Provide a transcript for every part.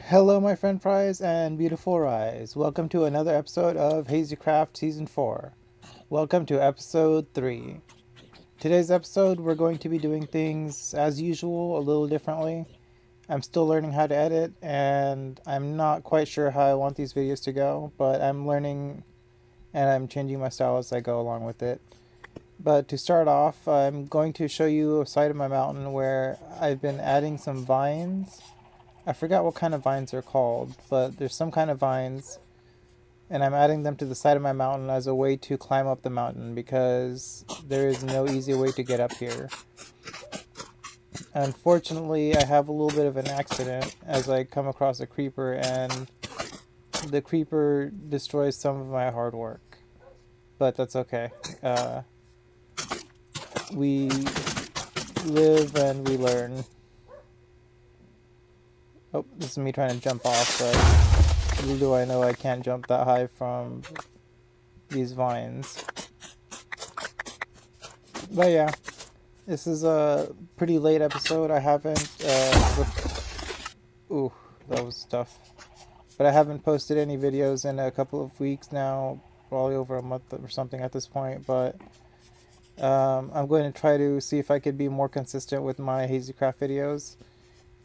Hello, my friend Ryes and beautiful Ryes. Welcome to another episode of HazyCraft Season 4. Welcome to episode 3. Today's episode, we're going to be doing things as usual, a little differently. I'm still learning how to edit, and I'm not quite sure how I want these videos to go, but I'm learning and I'm changing my style as I go along with it. But to start off, I'm going to show you a side of my mountain where I've been adding some vines. I forgot what kind of vines they're called, but there's some kind of vines, and I'm adding them to the side of my mountain as a way to climb up the mountain because there is no easy way to get up here. Unfortunately, I have a little bit of an accident as I come across a creeper, and the creeper destroys some of my hard work. But that's okay. We live and we learn. Oh, this is me trying to jump off, but little do I know I can't jump that high from these vines. But yeah, this is a pretty late episode. I haven't, ooh, that was tough. But I haven't posted any videos in a couple of weeks now, probably over a month or something at this point, but I'm going to try to see if I could be more consistent with my HazyCraft videos.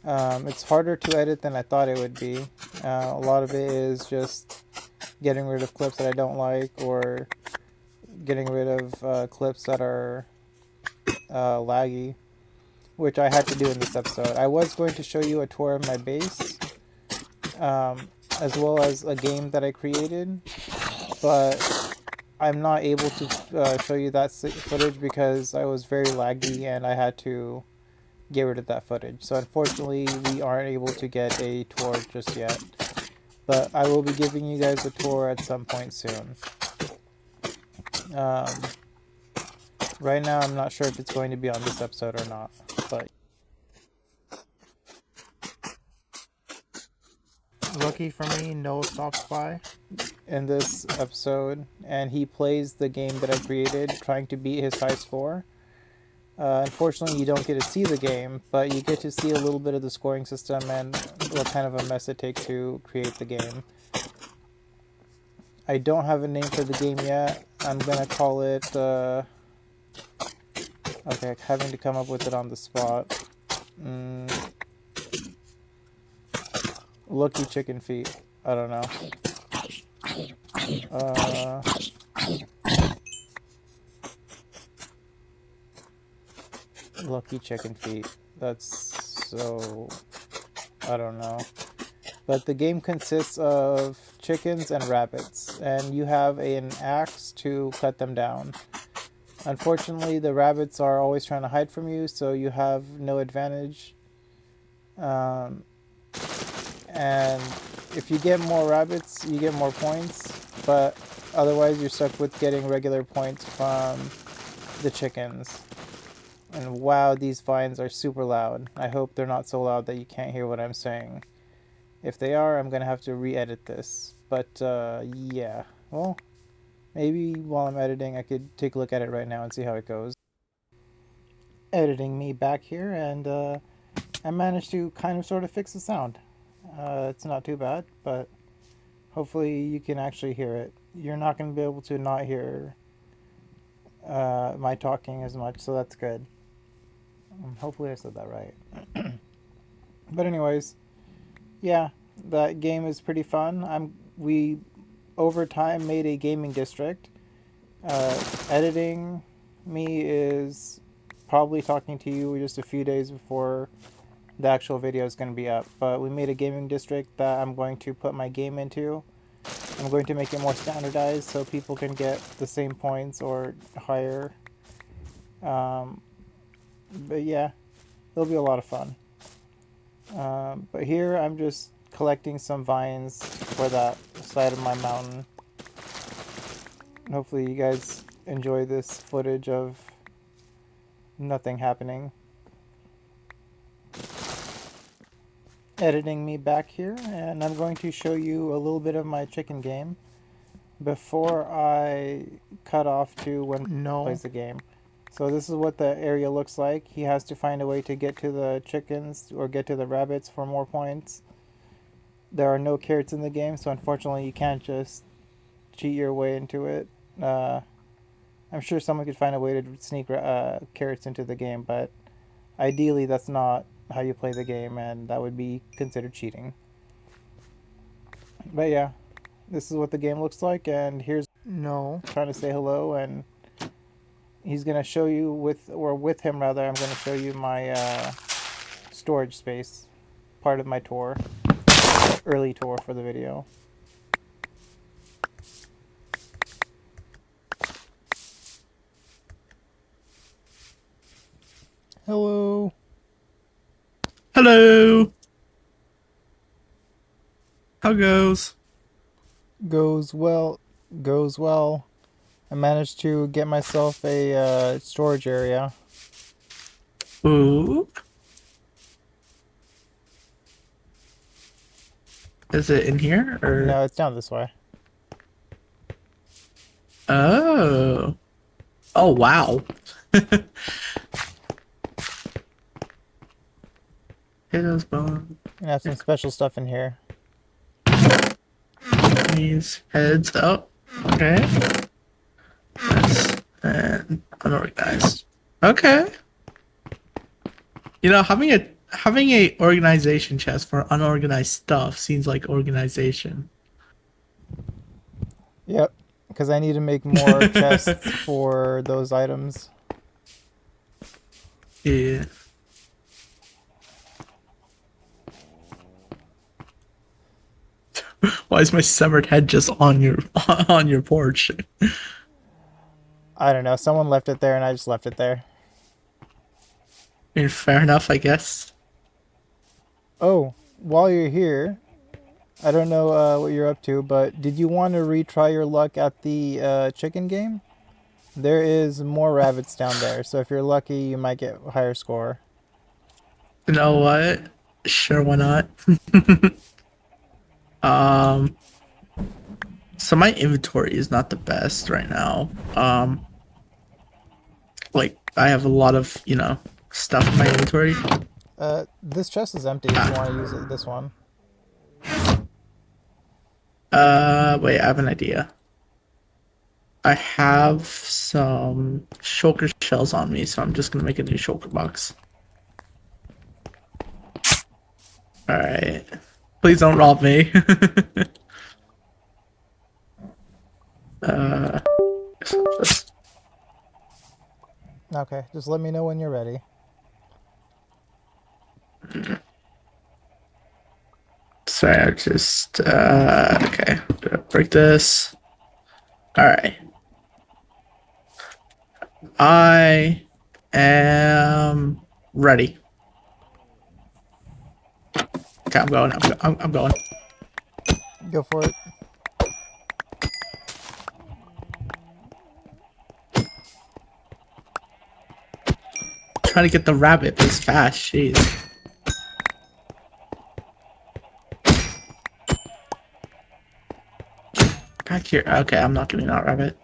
It's harder to edit than I thought it would be. A lot of it is just getting rid of clips that I don't like, or getting rid of clips that are laggy, which I had to do in this episode. I was going to show you a tour of my base, as well as a game that I created, but I'm not able to show you that footage because I was very laggy and I had to get rid of that footage. So unfortunately, we aren't able to get a tour just yet, but I will be giving you guys a tour at some point soon. Right now, I'm not sure if it's going to be on this episode or not, but lucky for me, Noah stops by in this episode, and he plays the game that I created, trying to beat his high score. Unfortunately, you don't get to see the game, but you get to see a little bit of the scoring system and what kind of a mess it takes to create the game. I don't have a name for the game yet. I'm gonna call it, okay, having to come up with it on the spot. Lucky Chicken Feet. I don't know. Lucky Chicken Feet. That's so... I don't know. But the game consists of chickens and rabbits, and you have an axe to cut them down. Unfortunately, the rabbits are always trying to hide from you, so you have no advantage. And if you get more rabbits, you get more points, but otherwise you're stuck with getting regular points from the chickens. And wow, these vines are super loud. I hope they're not so loud that you can't hear what I'm saying. If they are, I'm gonna have to re-edit this. But yeah, well, maybe while I'm editing, I could take a look at it right now and see how it goes. Editing me back here, and I managed to kind of sort of fix the sound. It's not too bad, but hopefully you can actually hear it. You're not going to be able to not hear my talking as much, so that's good. Hopefully I said that right. But anyways, yeah, that game is pretty fun. We over time made a gaming district. Editing me is probably talking to you just a few days before the actual video is going to be up, but we made a gaming district that I'm going to put my game into. I'm going to make it more standardized so people can get the same points or higher. But yeah, it'll be a lot of fun. But here I'm just collecting some vines for that side of my mountain. Hopefully you guys enjoy this footage of nothing happening. Editing me back here, and I'm going to show you a little bit of my chicken game before I cut off to when he plays the game. So this is what the area looks like. He has to find a way to get to the chickens or get to the rabbits for more points. there are no carrots in the game, so unfortunately you can't just cheat your way into it. Uh, I'm sure someone could find a way to sneak carrots into the game, but ideally that's not how you play the game, and that would be considered cheating. But yeah, this is what the game looks like, and here's no trying to say hello, and he's gonna show you with him rather. I'm gonna show you my storage space, part of my tour, early tour for the video. Hello. Hello. How goes? Goes well. Goes well. I managed to get myself a storage area. Ooh. Is it in here or? No, it's down this way. Oh. Oh wow. Potatoes, bone, I have some special stuff in here. knees, heads. Oh. Okay. That's and unorganized. Okay. You know, having a organization chest for unorganized stuff seems like organization. Yep, because I need to make more chests for those items. Yeah. Why is my severed head just on your on your porch? I don't know. Someone left it there, and I just left it there. I mean, fair enough, I guess. Oh, while you're here, I don't know what you're up to, but did you want to retry your luck at the chicken game? There is more rabbits down there, so if you're lucky, you might get a higher score. You know what? Sure, why not? Um, so my inventory is not the best right now. Like I have a lot of, stuff in my inventory. This chest is empty if you want to use it. This one. Wait, I have an idea. I have some shulker shells on me, so I'm just gonna make a new shulker box. All right. Please don't rob me. uh, just Okay, just let me know when you're ready. sorry, I just okay. Break this. All right. I am ready. Okay, I'm going. I'm going. Go for it. Trying to get the rabbit, but it's fast. Jeez. Back here. Okay, I'm not giving that rabbit.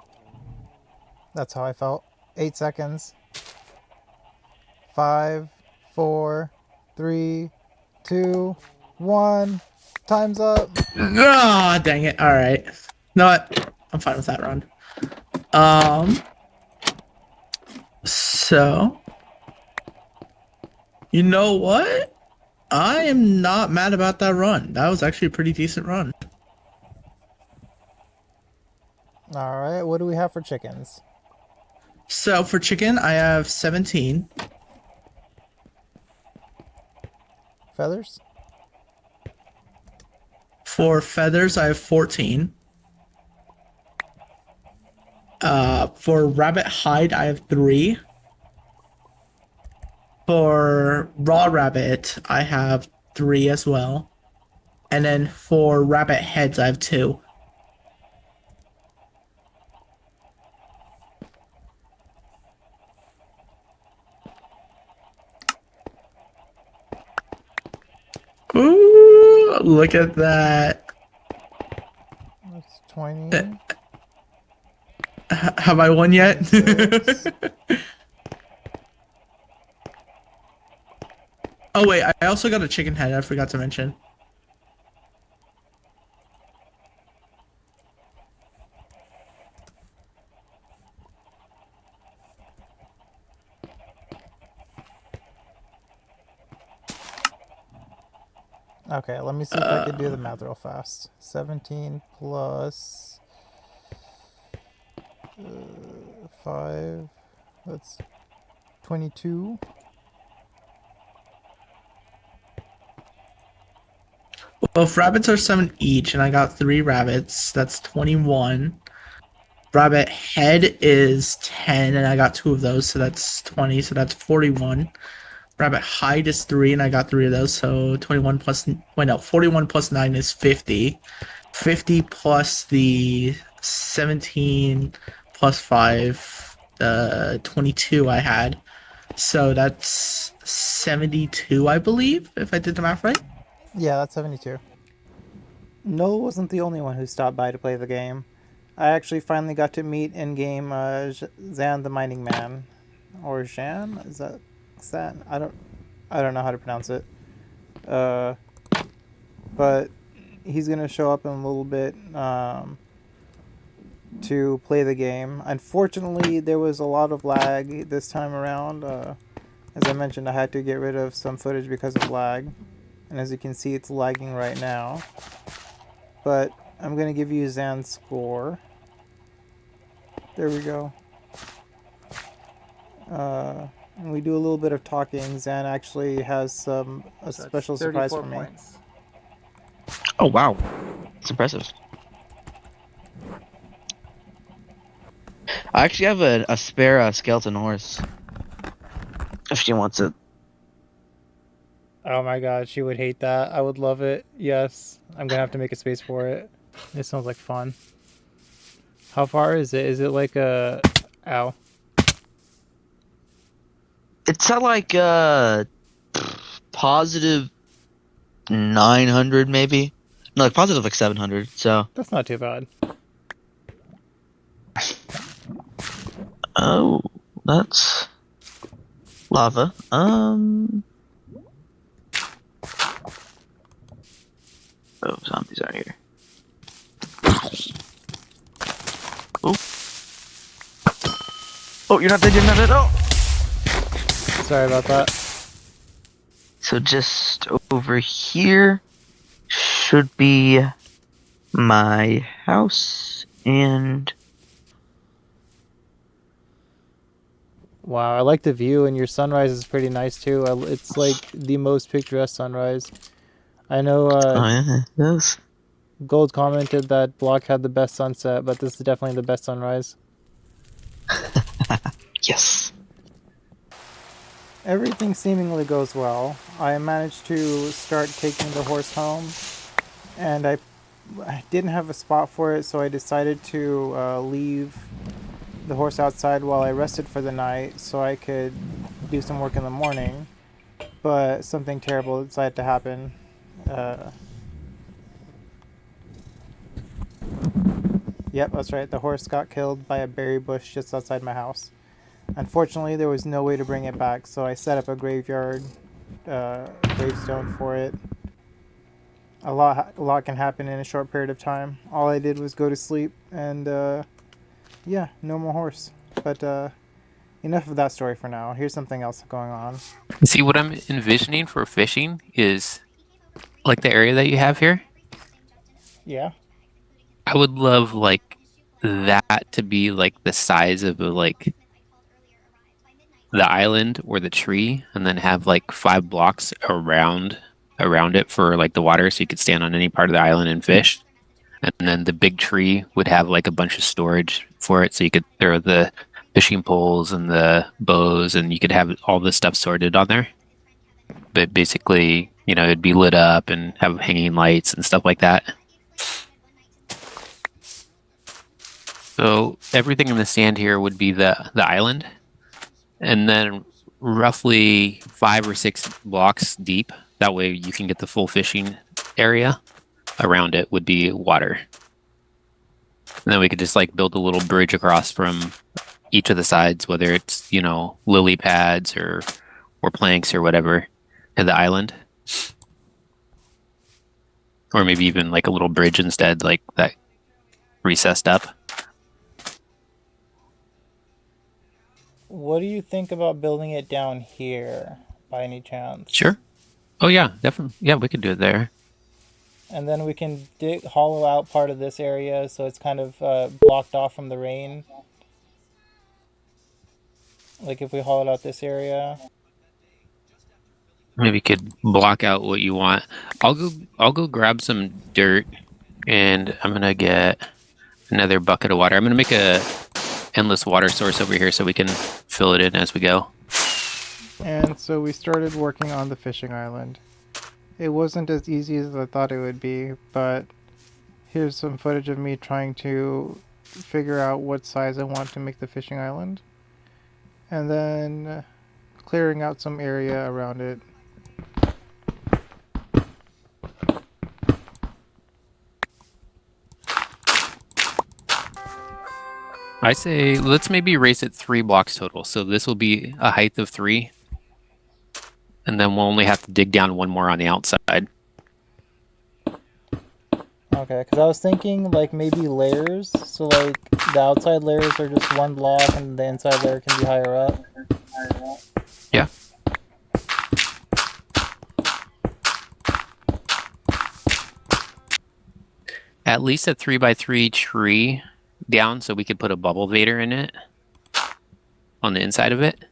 That's how I felt. 8 seconds. 5, 4, 3, 2, 1. Time's up. Ah, dang it. All right. No, what? I'm fine with that run. Um. So, you know what? I am not mad about that run. That was actually a pretty decent run. All right, what do we have for chickens? So for chicken, I have 17. Feathers? For feathers, I have 14. For rabbit hide, I have 3. For raw rabbit, I have 3 as well. And then for rabbit heads, I have 2. Ooh, look at that. That's 20. Have I won yet? 26. Oh wait, I also got a chicken head. I forgot to mention. Okay, let me see if I could do the math real fast. 17 plus 5, that's 22. Well, if rabbits are 7 each, and I got 3 rabbits, that's 21. Rabbit head is 10, and I got 2 of those, so that's 20, so that's 41. Rabbit hide is 3, and I got 3 of those, so 21 plus, wait, no, 41 plus 9 is 50. 50 plus the 17 plus 5, 22 I had. So that's 72, I believe, if I did the math right. Yeah, that's 72. Noel wasn't the only one who stopped by to play the game. I actually finally got to meet in game Zan the Mining Man, or Jan. Is that Zan? I don't know how to pronounce it. Uh, but he's gonna show up in a little bit to play the game. Unfortunately, there was a lot of lag this time around. As I mentioned, I had to get rid of some footage because of lag, and as you can see, it's lagging right now. But I'm gonna give you Zan's score. There we go. And we do a little bit of talking. Zan actually has a So special it's surprise 34 for me. points. Oh wow, it's impressive. I actually have a spare skeleton horse. If she wants it. Oh my god, she would hate that. I would love it. Yes, I'm gonna have to make a space for it. It sounds like fun. How far is it? Is it like a... Ow. It's at like positive 900 maybe. No, like positive like 700. So That's not too bad. oh, that's lava. Oh, zombies out here. Oh. Oh, you're not dead. You're not dead. Oh. Sorry about that. So just over here should be my house and Wow, I like the view, and your sunrise is pretty nice too. It's like the most picturesque sunrise. I know oh yeah, yes. Gold commented that Block had the best sunset, but this is definitely the best sunrise. Yes. Everything seemingly goes well. I managed to start taking the horse home, and I didn't have a spot for it, so I decided to leave the horse outside while I rested for the night so I could do some work in the morning. But something terrible decided to happen. Yep, that's right. The horse got killed by a berry bush just outside my house. Unfortunately, there was no way to bring it back, so I set up a graveyard gravestone for it. A lot can happen in a short period of time. All I did was go to sleep, and yeah, no more horse. But enough of that story for now. Here's something else going on. See, what I'm envisioning for fishing is like the area that you have here. Yeah. I would love like that to be like the size of like the island or the tree, and then have like 5 blocks around it for like the water, so you could stand on any part of the island and fish. And then the big tree would have like a bunch of storage for it, so you could throw the fishing poles and the bows, and you could have all this stuff sorted on there. But basically, it'd be lit up and have hanging lights and stuff like that. So everything in the sand here would be the island, and then roughly 5 or 6 blocks deep. That way you can get the full fishing area. Around it would be water. And then we could just like build a little bridge across from each of the sides, whether it's, lily pads or planks or whatever, to the island. Or maybe even like a little bridge instead, like that recessed up. What do you think about building it down here, by any chance? Sure. Oh yeah, definitely. Yeah, we could do it there. And then we can hollow out part of this area so it's kind of blocked off from the rain. Like if we hollowed out this area. Maybe you could block out what you want. I'll go grab some dirt, and I'm gonna get another bucket of water. I'm gonna make a endless water source over here so we can fill it in as we go. And so we started working on the fishing island. It wasn't as easy as I thought it would be, but here's some footage of me trying to figure out what size I want to make the fishing island. And then clearing out some area around it. I say let's maybe race it 3 blocks total. So this will be a height of 3, and then we'll only have to dig down 1 more on the outside. Okay, because I was thinking like maybe layers. So like the outside layers are just 1 block and the inside layer can be higher up. Yeah. At least a 3x3 tree down so we could put a bubble vader in it on the inside of it.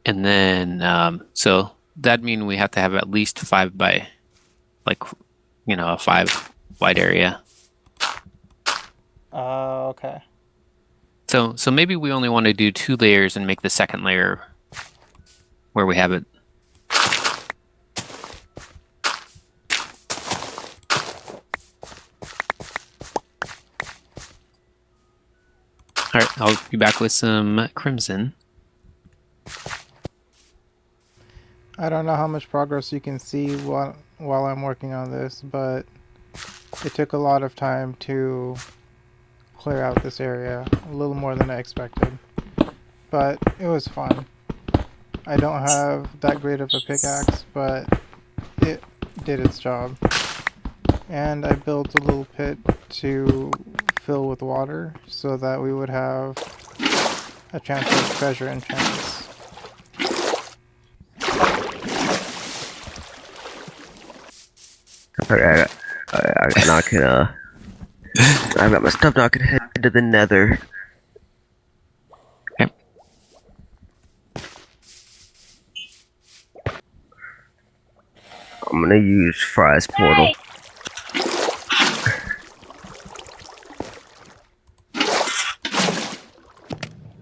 And then, so that'd mean we have to have at least 5 by, like, you know, a 5 wide area. Okay. So maybe we only want to do 2 layers and make the second layer where we have it. All right, I'll be back with some crimson. I don't know how much progress you can see while I'm working on this, but it took a lot of time to clear out this area, a little more than I expected. But it was fun. I don't have that great of a pickaxe, but it did its job. And I built a little pit to fill with water so that we would have a chance of treasure enchants. Okay, now I can, I've got my stuff, now I can head to the nether. Okay. I'm gonna use Ryes portal.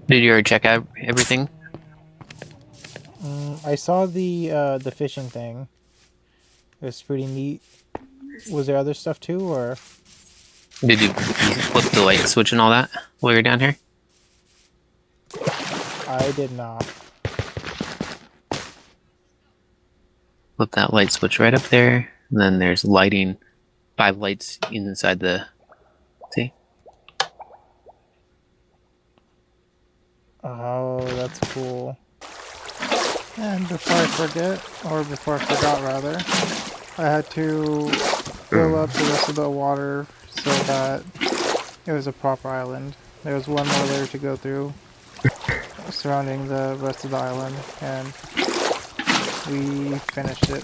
Did you already check out everything? I saw the fishing thing. It was pretty neat. Was there other stuff too, or? Did you flip the light switch and all that while you're down here? I did not. Flip that light switch right up there. And then there's lighting, 5 lights inside the. See? Oh, that's cool. And before I forget, or before I forgot rather, I had to fill up the rest of the water so that it was a proper island. There was 1 more layer to go through surrounding the rest of the island, and we finished it.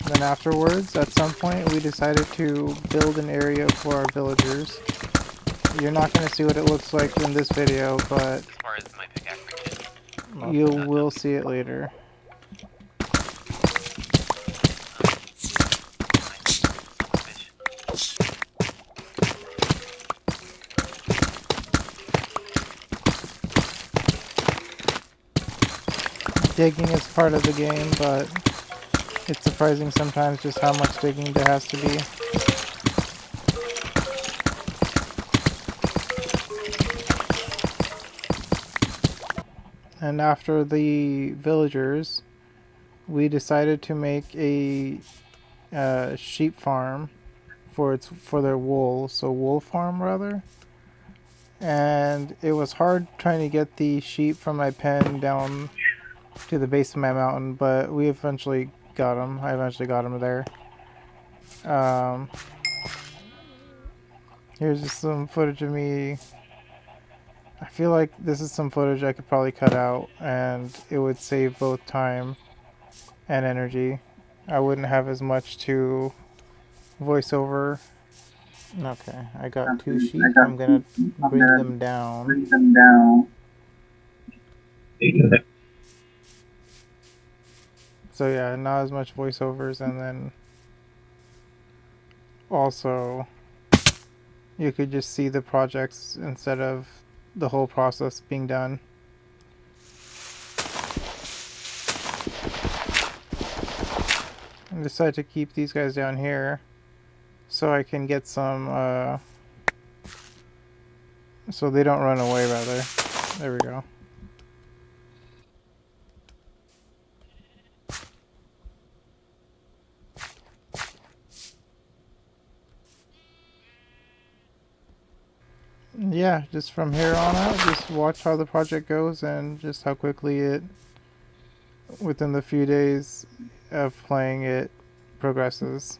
Then afterwards, at some point, we decided to build an area for our villagers. You're not going to see what it looks like in this video, but As far as my pickaxe you will see it later. Digging is part of the game, but it's surprising sometimes just how much digging there has to be. And after the villagers, we decided to make a sheep farm for their wool, so wool farm rather. And it was hard trying to get the sheep from my pen down to the base of my mountain, but we eventually got them. I eventually got them there. Here's just some footage of me. I feel like this is some footage I could probably cut out, and it would save both time and energy. I wouldn't have as much to voice over. Okay, I got 2 sheep. I'm gonna bring them down. So yeah, not as much voiceovers, and then also you could just see the projects instead of the whole process being done. I decided to keep these guys down here so I can get some, so they don't run away, rather. There we go. Yeah, just from here on out, just watch how the project goes and just how quickly it, within the few days of playing it, progresses.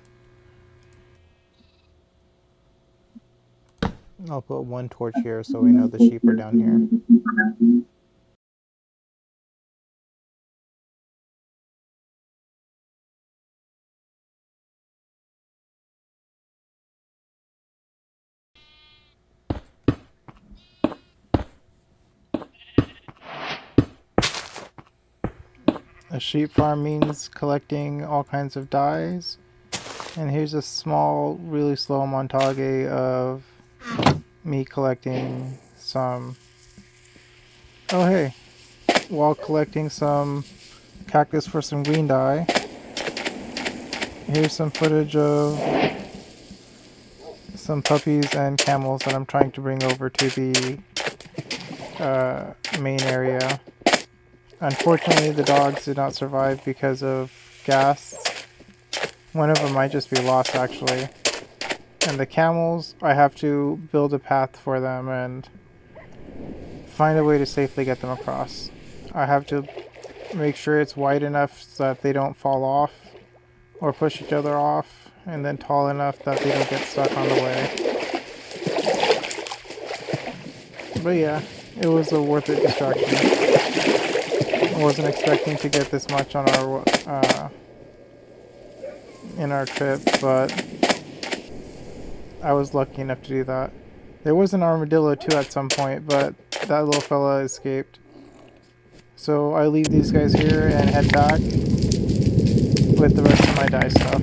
I'll put 1 torch here so we know the sheep are down here. A sheep farm means collecting all kinds of dyes. And here's a small, really slow montage of me collecting some... Oh hey, while collecting some cactus for some green dye, here's some footage of some puppies and camels that I'm trying to bring over to the main area. Unfortunately, the dogs did not survive because of gas. One of them might just be lost, actually. And the camels, I have to build a path for them and find a way to safely get them across. I have to make sure it's wide enough so that they don't fall off or push each other off, and then tall enough that they don't get stuck on the way. But yeah, it was a worth it distraction. I wasn't expecting to get this much on our in our trip, but I was lucky enough to do that. There was an armadillo too at some point, but that little fella escaped. So I leave these guys here and head back with the rest of my dye stuff.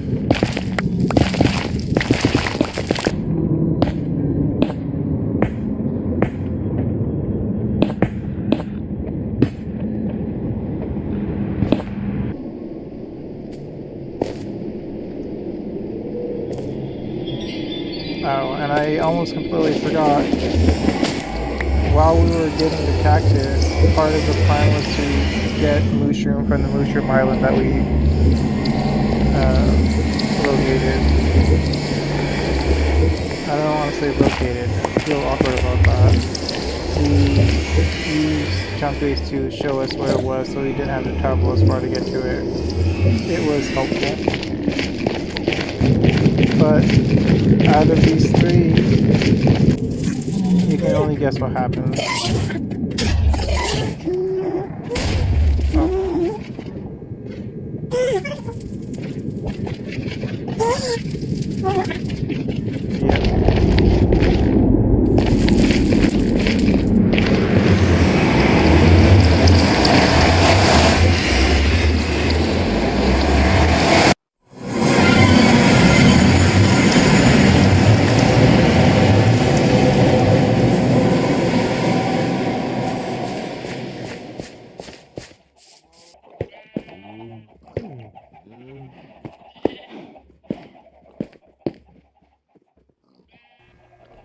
Oh, and I almost completely forgot. While we were getting the cactus, part of the plan was to get mushroom from the mushroom island that we located. I don't want to say located. I feel awkward about that. We used jump base to show us where it was, so we didn't have to travel as far to get to it. It was helpful. But out of these 3, you can only guess what happens.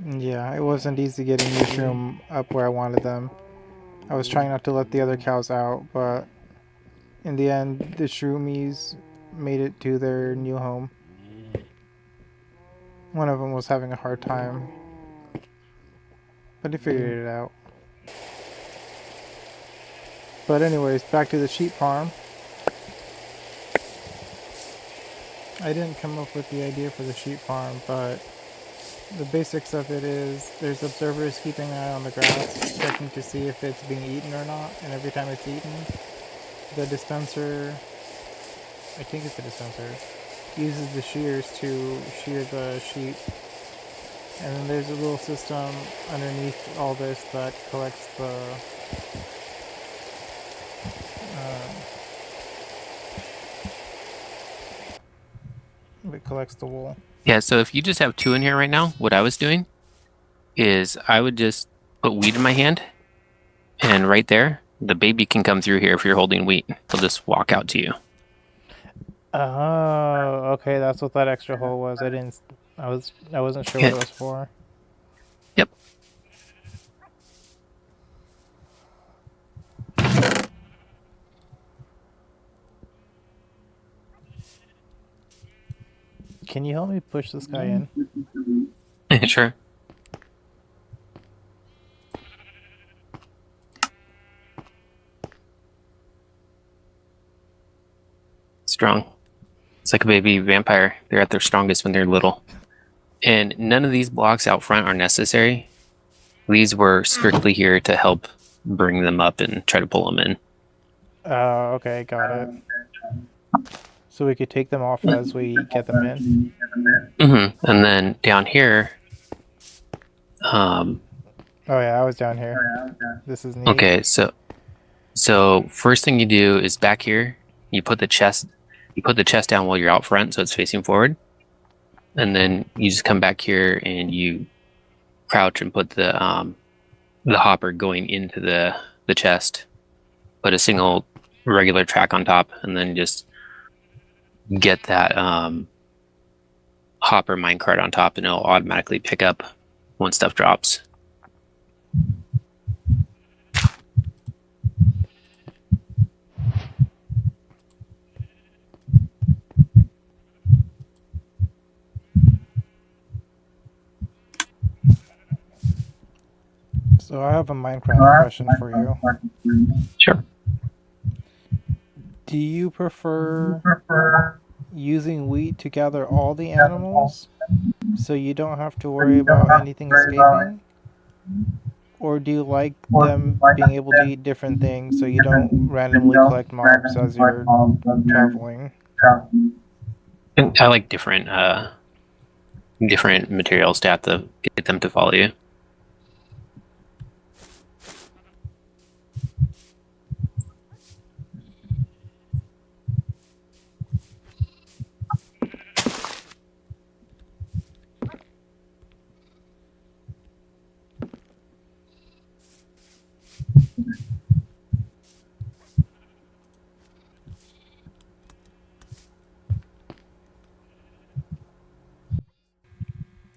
Yeah, it wasn't easy getting mushroom up where I wanted them. I was trying not to let the other cows out, but in the end, the shroomies made it to their new home. One of them was having a hard time, but he figured it out. But anyways, back to the sheep farm. I didn't come up with the idea for the sheep farm, but the basics of it is there's observers keeping an eye on the grass, checking to see if it's being eaten or not, and every time it's eaten, the dispenser I think it's in a sensor. Uses the shears to shear the sheep. And then there's a little system underneath all this that collects the wool. Yeah, so if you just have 2 in here right now, what I was doing is I would just put wheat in my hand, and right there, the baby can come through here if you're holding wheat. He'll just walk out to you. Oh, okay, that's what that extra hole was. I wasn't sure what it was for. Yep. Can you help me push this guy in? Sure. Strong. It's like a baby vampire. They're at their strongest when they're little. And none of these blocks out front are necessary. These were strictly here to help bring them up and try to pull them in. Oh, okay, got it. So we could take them off as we get them in. And then down here, Oh yeah, I was down here. This is neat. okay, so first thing you do is back here, you put the chest down while you're out front so it's facing forward. And then you just come back here and you crouch and put the hopper going into the chest. Put a single regular track on top, and then just get that hopper minecart on top, and it'll automatically pick up when stuff drops. So I have a Minecraft question for you. Sure. Do you prefer using wheat to gather all the animals so you don't have to worry about anything escaping? Or do you like them being able to eat different things so you don't randomly collect mobs as you're traveling? And I like different materials to have to get them to follow you.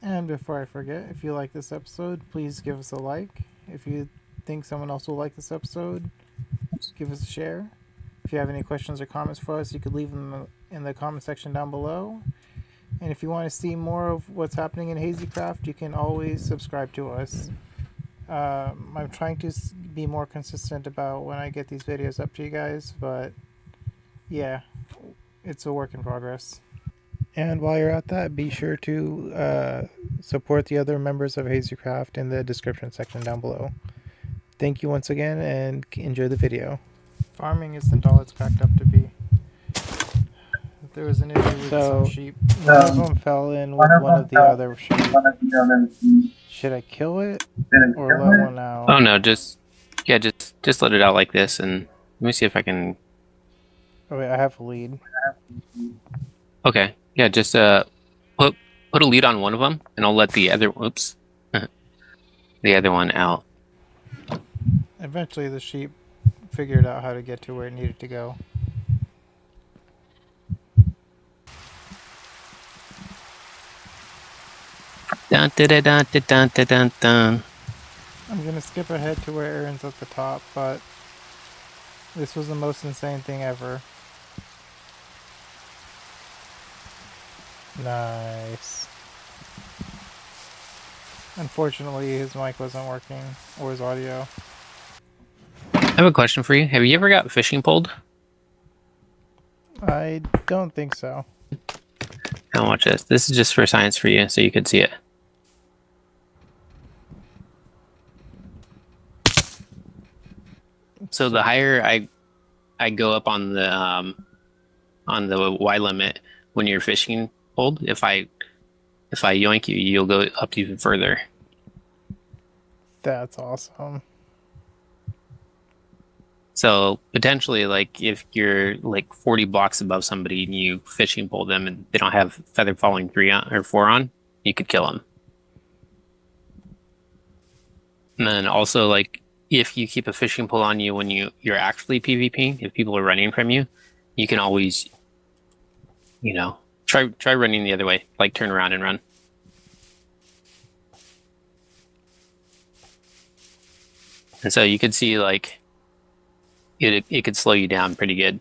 And before I forget, if you like this episode, please give us a like. If you think someone else will like this episode, give us a share. If you have any questions or comments for us, you could leave them in the comment section down below. And if you want to see more of what's happening in HazyCraft, you can always subscribe to us. I'm trying to be more consistent about when I get these videos up to you guys, but yeah, it's a work in progress. And while you're at that, be sure to support the other members of HazyCraft in the description section down below. Thank you once again, and enjoy the video. Farming isn't all it's cracked up to be. There was an issue with some sheep. One of them fell in with one of the other sheep. Should I kill it or let one out? Oh no, just let it out like this, and let me see if I can. Oh wait, I have a lead. Okay, yeah, just put a lead on one of them, and I'll let the other the other one out. Eventually the sheep figured out how to get to where it needed to go. Dun, dun, dun, dun, dun, dun, dun, dun. I'm gonna skip ahead to where Aaron's at the top, but this was the most insane thing ever. Nice. Unfortunately, his mic wasn't working, or his audio. I have a question for you. Have you ever got fishing pulled? I don't think so. Now watch this. This is just for science for you, so you could see it. So the higher I go up on on the Y limit when you're fishing hold. If I yoink you, you'll go up even further. That's awesome. So potentially, like if you're like 40 blocks above somebody and you fishing pole them and they don't have feather falling 3 on or 4 on, you could kill them. And then also, like if you keep a fishing pole on you when you're actually PvPing, if people are running from you, you can always, try running the other way, like turn around and run. And so you could see like it could slow you down pretty good.